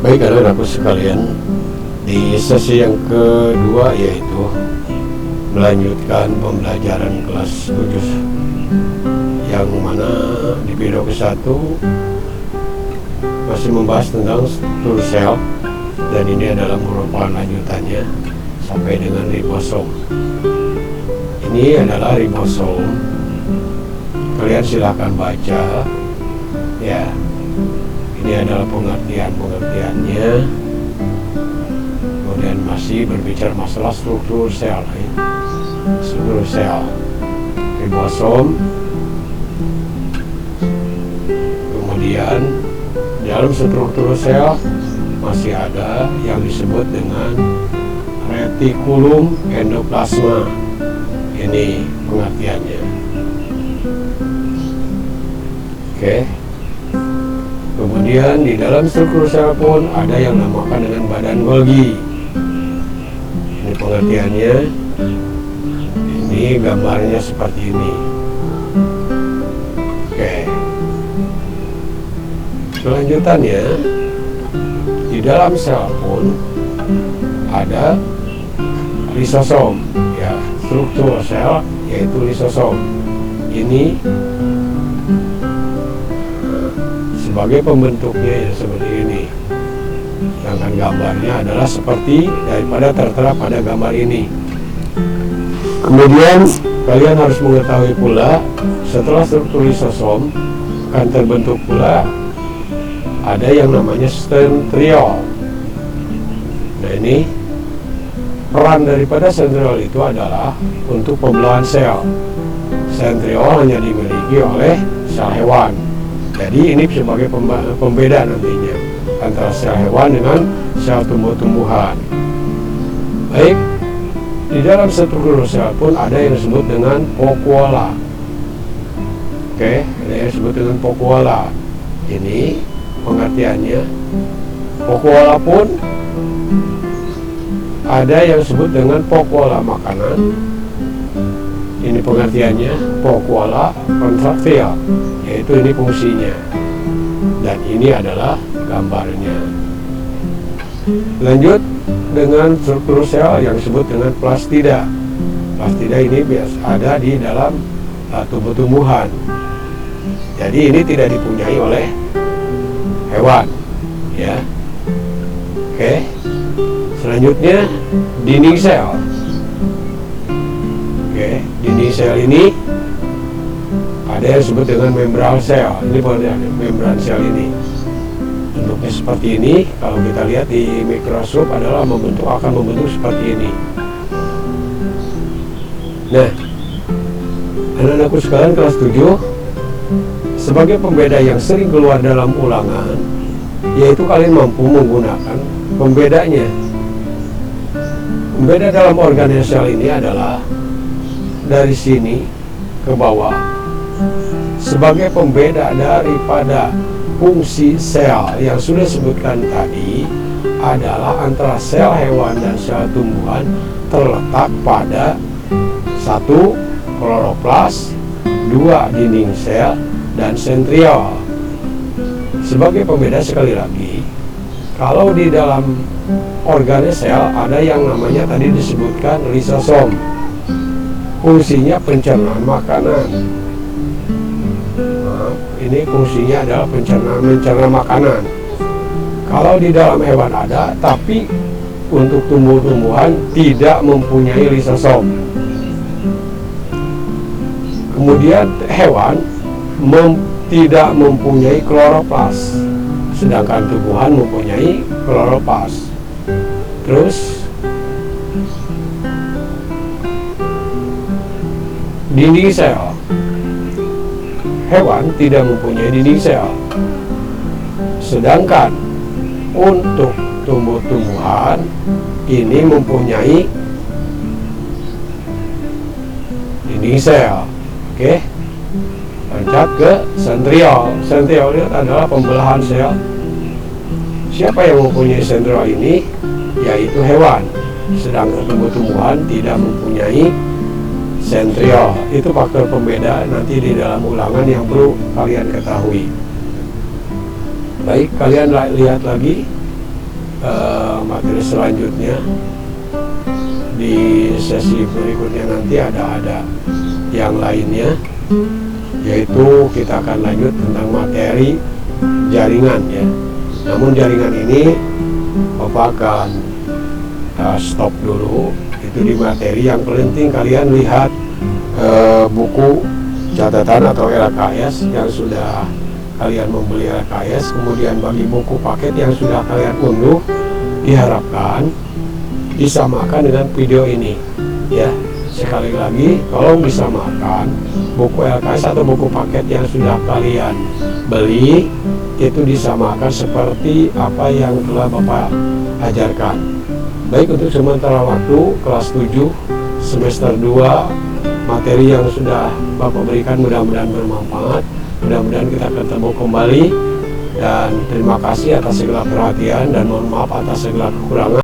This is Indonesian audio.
Baik anak-anakku sekalian, di sesi yang kedua yaitu melanjutkan pembelajaran kelas 7, yang mana di video ke-1 masih membahas tentang struktur sel, dan ini adalah merupakan lanjutannya sampai dengan ribosom. Ini adalah ribosom. Kalian silahkan baca ya. Ini adalah pengertiannya. Kemudian masih berbicara masalah struktur sel. Struktur sel, ribosom. Kemudian dalam struktur sel masih ada yang disebut dengan retikulum endoplasma. Ini pengertiannya. Oke. Kemudian di dalam struktur sel pun ada yang dinamakan dengan badan Golgi. Ini pengertiannya. Ini gambarnya seperti ini. Oke. Kelanjutannya, di dalam sel pun ada lisosom, ya, struktur sel yaitu lisosom. Ini sebagai pembentuknya ya seperti ini. Sedangkan gambarnya adalah seperti daripada tertera pada gambar ini. Kemudian kalian harus mengetahui pula, setelah struktur lisosom akan terbentuk pula ada yang namanya centriole. Nah, ini peran daripada centriole itu adalah untuk pembelahan sel. Centriole hanya dimiliki oleh sel hewan. Jadi ini sebagai pembeda nantinya antara sel hewan dengan sel tumbuh-tumbuhan. Baik, di dalam struktur sel pun ada yang disebut dengan pokuola. Oke, ada yang disebut dengan pokuola. Ini pengertiannya. Pokuola pun ada yang disebut dengan pokuola makanan. Ini pengertiannya, pokuola kontraktil, yaitu ini fungsinya. Dan ini adalah gambarnya. Lanjut dengan struktur sel yang disebut dengan plastida. Plastida ini biasa ada di dalam tumbuh-tumbuhan. Jadi ini tidak dipunyai oleh hewan, ya. Oke. Selanjutnya dinding sel. Oke, dinding sel ini ada yang disebut dengan membran sel. Ini membran sel ini. Bentuknya seperti ini. Kalau kita lihat di mikroskop akan membentuk seperti ini. Nah, anak-anakku sekalian kelas 7, sebagai pembeda yang sering keluar dalam ulangan, yaitu kalian mampu menggunakan pembedanya. Pembeda dalam organel sel ini adalah dari sini ke bawah. Sebagai pembeda daripada fungsi sel yang sudah disebutkan tadi adalah antara sel hewan dan sel tumbuhan terletak pada 1. Kloroplas, 2. Dinding sel, dan centriole. Sebagai pembeda sekali lagi, kalau di dalam organel sel ada yang namanya tadi disebutkan lisosom. Fungsinya pencernaan makanan. Nah, ini fungsinya adalah mencerna makanan. Kalau di dalam hewan ada, tapi untuk tumbuh-tumbuhan tidak mempunyai lisosom. Kemudian hewan tidak mempunyai kloroplas, sedangkan tumbuhan mempunyai kloroplas. Terus dinding sel, hewan tidak mempunyai dinding sel, sedangkan untuk tumbuh-tumbuhan ini mempunyai dinding sel. Oke, loncat ke centriole. Centriole adalah pembelahan sel. Siapa yang mempunyai centriole ini? Yaitu hewan. Sedangkan tumbuh-tumbuhan tidak mempunyai centriole. Itu faktor pembeda nanti di dalam ulangan yang perlu kalian ketahui. Baik, kalian lihat lagi materi selanjutnya. Di sesi berikutnya nanti ada yang lainnya, yaitu kita akan lanjut tentang materi jaringan ya. Namun jaringan ini Bapak akan stop dulu. Itu di materi yang penting kalian lihat buku catatan atau LKS yang sudah kalian membeli LKS, kemudian bagi buku paket yang sudah kalian unduh diharapkan disamakan dengan video ini ya. Sekali lagi tolong disamakan buku LKS atau buku paket yang sudah kalian beli itu disamakan seperti apa yang telah Bapak ajarkan. Baik, untuk sementara waktu kelas 7 semester 2 materi yang sudah Bapak berikan mudah-mudahan bermanfaat. Mudah-mudahan kita ketemu kembali, dan terima kasih atas segala perhatian dan mohon maaf atas segala kekurangan.